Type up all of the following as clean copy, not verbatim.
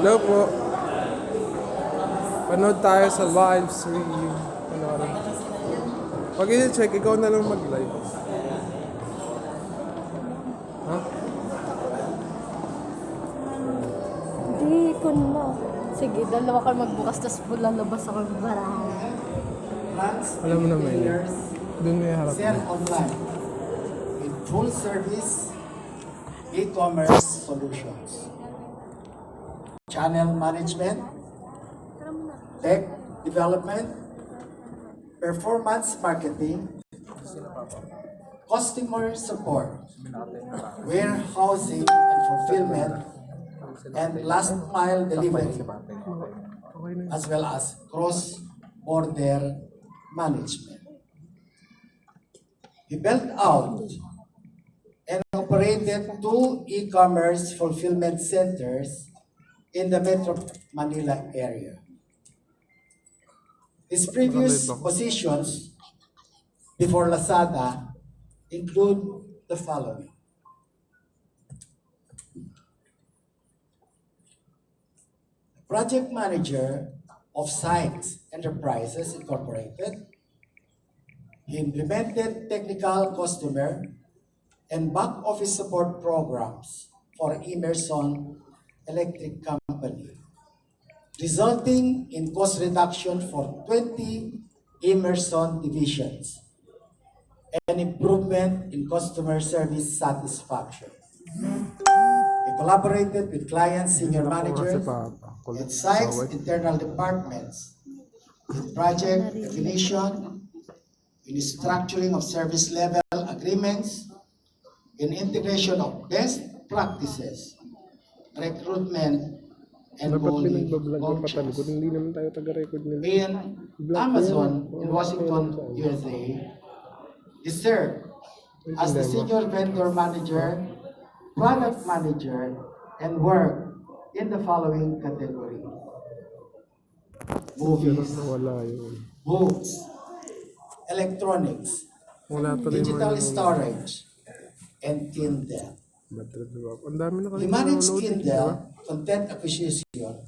Hello po. Panood tayo sa live stream. Panoorin. Pag i-check, ikaw na lang mag-live. Ha? Hindi ko na. Sige, dalawa kayo magbukas, tapos lalabas ako ng barahan. Alam mo naman yun. Doon may harap Sell na. online with full service e-commerce solutions, channel management, tech development, performance marketing, customer support, warehousing and fulfillment, and last mile delivery, as well as cross-border management. He built out and operated 2 e-commerce fulfillment centers in the Metro Manila area. His previous positions before Lazada include the following: project manager of Science Enterprises Incorporated. He implemented technical, customer, and back office support programs for Emerson Electric Company, resulting in cost reduction for 20 Emerson divisions and improvement in customer service satisfaction. He collaborated with client senior managers and site's internal departments in project definition, in structuring of service level agreements, in integration of best practices, recruitment, and Dapat molding pinagbablog yung coaches. patalikod. Hindi naman tayo taga-record nila. In Amazon in Washington, USA, he served as the senior vendor manager, product manager, and worked in the following categories: movies, Wala yun. books, electronics, Wala tuloy digital mga storage, and Kindle. Ang dami na He managed Kindle, content acquisition,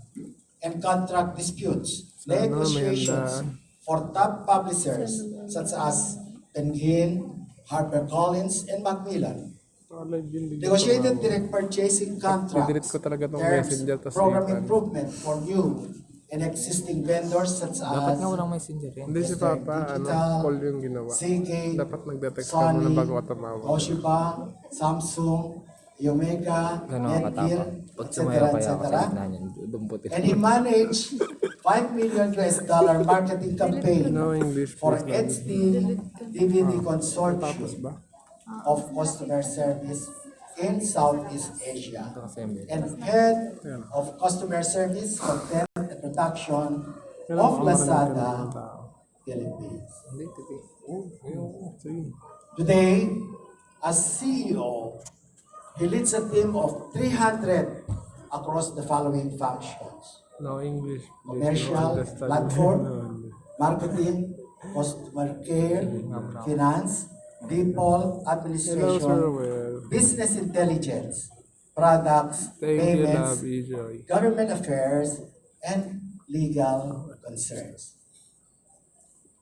and contract disputes, negotiations for top publishers such as Penguin, HarperCollins, and Macmillan. Negotiated direct purchasing Delete contracts, ko talaga tong terms, messenger, tas program ipan. improvement for new and existing vendors such Dapat as nga walang messenger eh. Hindi si Papa, call yung ginawa. Seagate, Dapat nagde-text ka muna Sony, bago ka tumawag. Toshiba, Samsung, Omega, Gano'n Netgear, katapa. Pag etc. sumayaw kaya ako sa etc. gitna niyan, dumputin. And he managed $5 million marketing campaign No English, for please. HD DVD Tapos consortium ba? of customer service in Southeast Asia, Ito kasi may and head of customer service, content and production of Lazada Philippines. Hindi, titi. Sige. Today, as CEO, he leads a team of 300 across the following functions: No English. commercial, platform, marketing, customer care, finance, people, Hello, Sir administration, Well. business intelligence, products, Thank you, payments, love, Joy. government affairs, and legal concerns.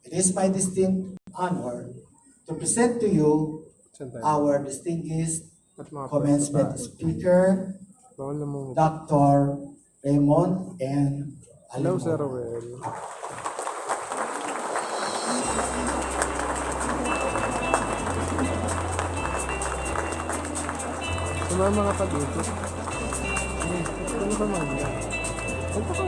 It is my distinct honor to present to you our distinguished At mga commencement speaker, bawal na mo. Dr. Raymond N. Hello, Sir Alimon. Well. Sumama ka pa dito. Ano ka man yan? Punta ka.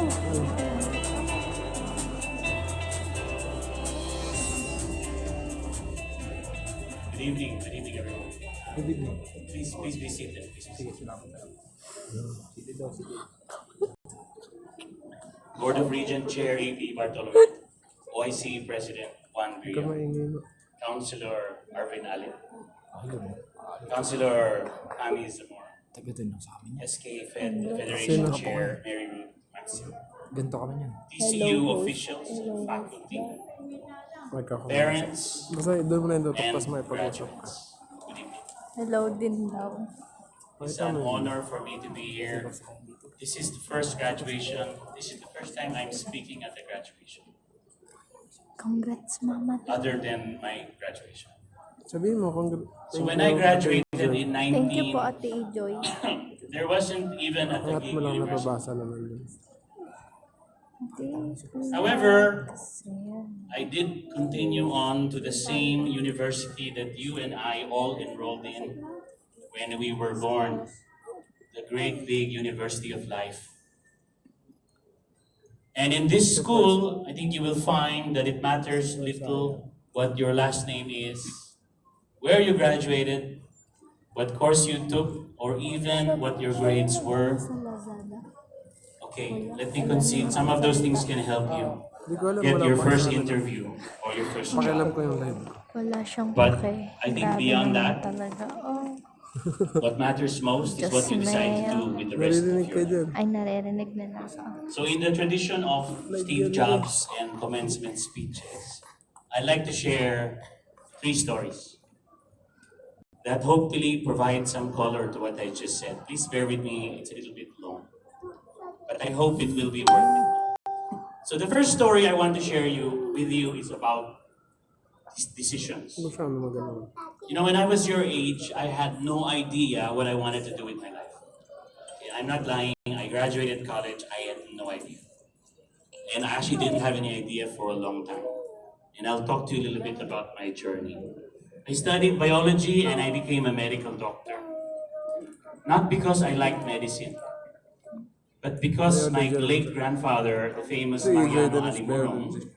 Good evening everyone. Hindi mo. Please be seated. Board of Regent Chair A.P. Bartolome, OIC President Juan Hindi ka Grillo, maingay mo. Councilor Arvin Allen, Councilor Ami Zamora, Taga doon lang sa amin yan. SK Federation Chair Mary Ruth Maxim, Ganito kami yan. TCU officials and faculty, Magkakaroon. parents, Basta doon mo na yung tutok, and tapos may pag-usap ka. graduates. Good evening. Hello din daw. It's an honor for me to be here. This is the first graduation. This is the first time I'm speaking at the graduation, Congrats, Mama. other than my graduation. Sabihin mo, So when I graduated in Thank you 19, po, Ate Joy. there wasn't even a angat Taguig mo lang University. nababasa naman dun. However, I did continue on to the same university that you and I all enrolled in when we were born, the great big University of Life. And in this school, I think you will find that it matters little what your last name is, where you graduated, what course you took, or even what your grades were. Sa Lazada. Okay, let me concede. Some of those things can help you Hindi ko alam, get wala your pa first sa ano. interview or your first Pakialam job. ko yung live. Wala siyang But pake. I think Grabe beyond naman that, talaga. Oh, what matters most is what you decide to do with the rest of Naririnig ka your dyan. life. ay naririnig na lang ako. So in the tradition of Steve Jobs and commencement speeches, I'd like to share 3 stories that hopefully provide some color to what I just said. Please bear with me, it's a little bit long, but I hope it will be worth it. So the first story I want to share with you is about decisions. Ano siya, ano magano'n? You know, when I was your age, I had no idea what I wanted to do with my life. Okay, I'm not lying, I graduated college, I had no idea. And I actually didn't have any idea for a long time. And I'll talk to you a little bit about my journey. I studied biology and I became a medical doctor. Not because I liked medicine, but because my late grandfather, the famous Mariano Alimurong,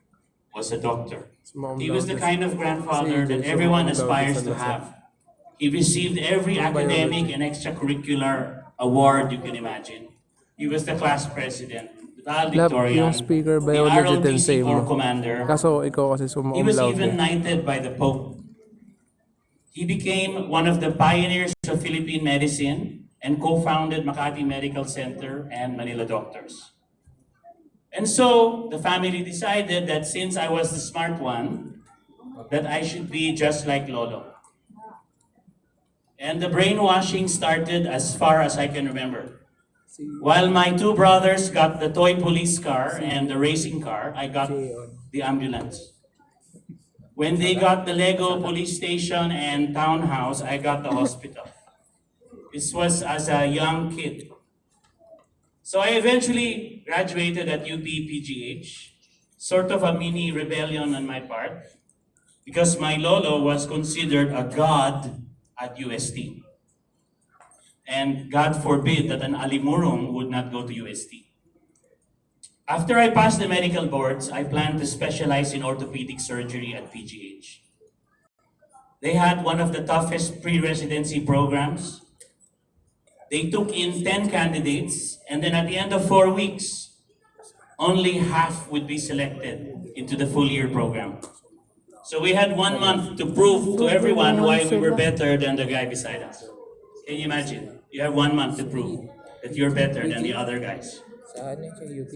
was a doctor. He was the kind of grandfather that everyone aspires to have. He received every academic and extracurricular award you can imagine. He was the class president, the valedictorian, Yung speaker the biology din ROTC same. Corps commander. Kaso ikaw kasi He was sumumlaut even eh. knighted by the Pope. He became one of the pioneers of Philippine medicine and co-founded Makati Medical Center and Manila Doctors. And so the family decided that since I was the smart one, that I should be just like Lolo. And the brainwashing started as far as I can remember. While my 2 brothers got the toy police car and the racing car, I got the ambulance. When they got the Lego police station and townhouse, I got the hospital. This was as a young kid. So I eventually graduated at UP PGH, sort of a mini rebellion on my part, because my lolo was considered a god at UST. And God forbid that an Alimurong would not go to UST. After I passed the medical boards, I planned to specialize in orthopedic surgery at PGH. They had one of the toughest pre-residency programs. They took in 10 candidates, and then at the end of 4 weeks, only half would be selected into the full year program. So we had 1 month to prove to everyone why we were better than the guy beside us. Can you imagine? You have 1 month to prove that you're better than the other guys.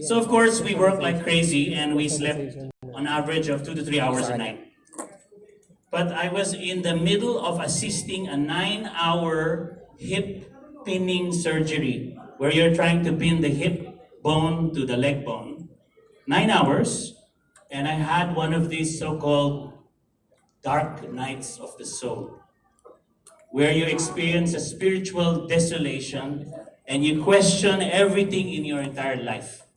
So of course, we worked like crazy and we slept on average of 2 to 3 hours a night. But I was in the middle of assisting a 9-hour hip pinning surgery where you're trying to pin the hip bone to the leg bone. 9 hours, and I had one of these so-called dark nights of the soul, where you experience a spiritual desolation and you question everything in your entire life.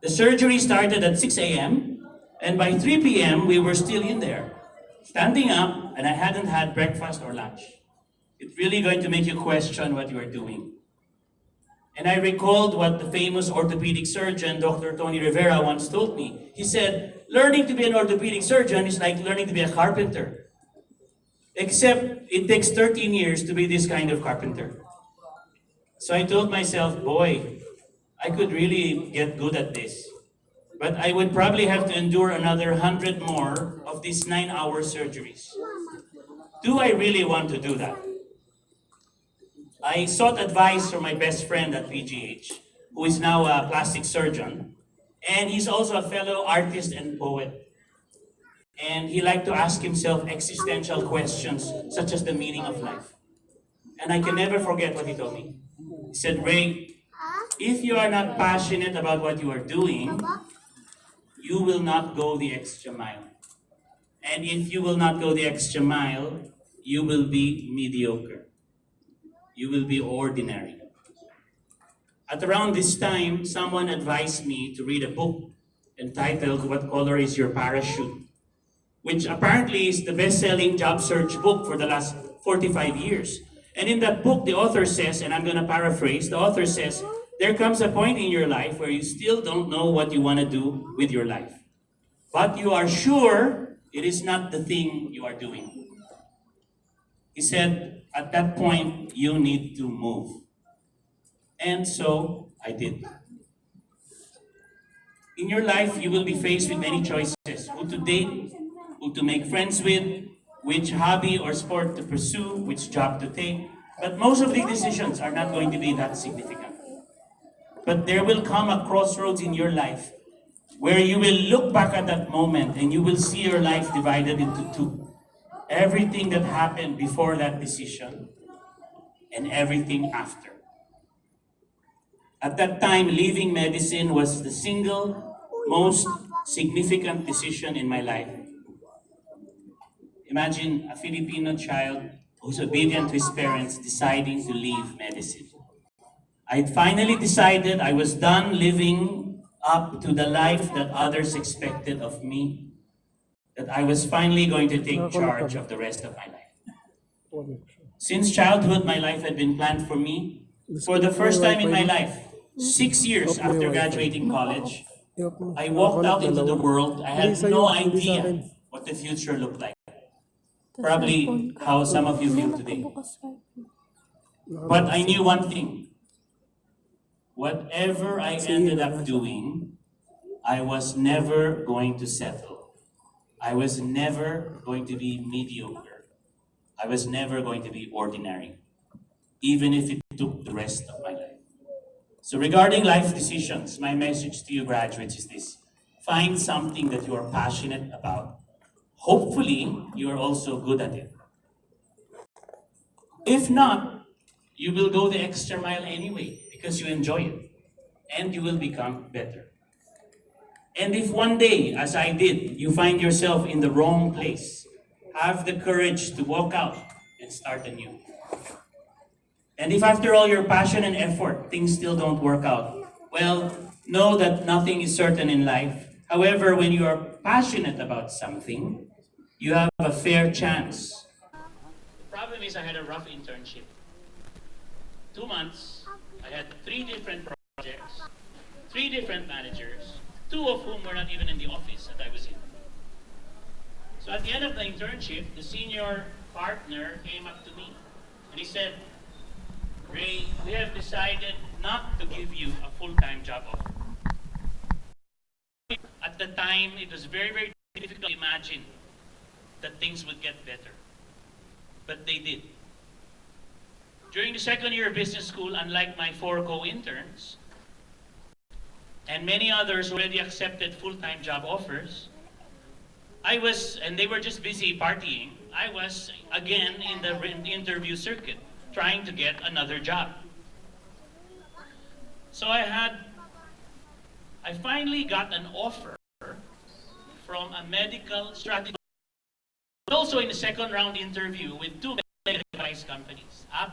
The surgery started at 6 a.m. and by 3 p.m. we were still in there, standing up, and I hadn't had breakfast or lunch. It's really going to make you question what you are doing. And I recalled what the famous orthopedic surgeon, Dr. Tony Rivera, once told me. He said, learning to be an orthopedic surgeon is like learning to be a carpenter. Except it takes 13 years to be this kind of carpenter. So I told myself, boy, I could really get good at this. But I would probably have to endure another 100 more of these 9-hour surgeries. Do I really want to do that? I sought advice from my best friend at PGH, who is now a plastic surgeon, and he's also a fellow artist and poet. And he liked to ask himself existential questions, such as the meaning of life. And I can never forget what he told me. He said, Ray, if you are not passionate about what you are doing, you will not go the extra mile. And if you will not go the extra mile, you will be mediocre. You will be ordinary. At around this time, someone advised me to read a book entitled What Color is Your Parachute? Which apparently is the best-selling job search book for the last 45 years. And in that book, the author says, and I'm going to paraphrase, the author says, there comes a point in your life where you still don't know what you want to do with your life. But you are sure it is not the thing you are doing. He said, at that point, you need to move. And so I did. In your life, you will be faced with many choices. Who to date, who to make friends with, which hobby or sport to pursue, which job to take. But most of the decisions are not going to be that significant. But there will come a crossroads in your life where you will look back at that moment and you will see your life divided into two. Everything that happened before that decision and everything after. At that time, leaving medicine was the single most significant decision in my life. Imagine a Filipino child who's obedient to his parents deciding to leave medicine. I had finally decided I was done living up to the life that others expected of me, that I was finally going to take charge of the rest of my life. Since childhood, my life had been planned for me. For the first time in my life, 6 years after graduating college, I walked out into the world. I had no idea what the future looked like. Probably how some of you feel today. But I knew one thing. Whatever I ended up doing, I was never going to settle. I was never going to be mediocre. I was never going to be ordinary, even if it took the rest of my life. So regarding life decisions, my message to you graduates is this. Find something that you are passionate about. Hopefully, you are also good at it. If not, you will go the extra mile anyway because you enjoy it and you will become better. And if one day, as I did, you find yourself in the wrong place, have the courage to walk out and start anew. And if after all your passion and effort, things still don't work out, well, know that nothing is certain in life. However, when you are passionate about something, you have a fair chance. The problem is I had a rough internship. 2 months, I had 3 different projects, 3 different managers, 2 of whom were not even in the office that I was in. So at the end of the internship, the senior partner came up to me and he said, Ray, we have decided not to give you a full-time job offer. At the time, it was very, very difficult to imagine that things would get better. But they did. During the second year of business school, unlike my 4 co-interns, and many others already accepted full-time job offers, and they were just busy partying, I was again in the interview circuit, trying to get another job. So I finally got an offer from a medical strategy, also in the second round interview with 2 medical device companies,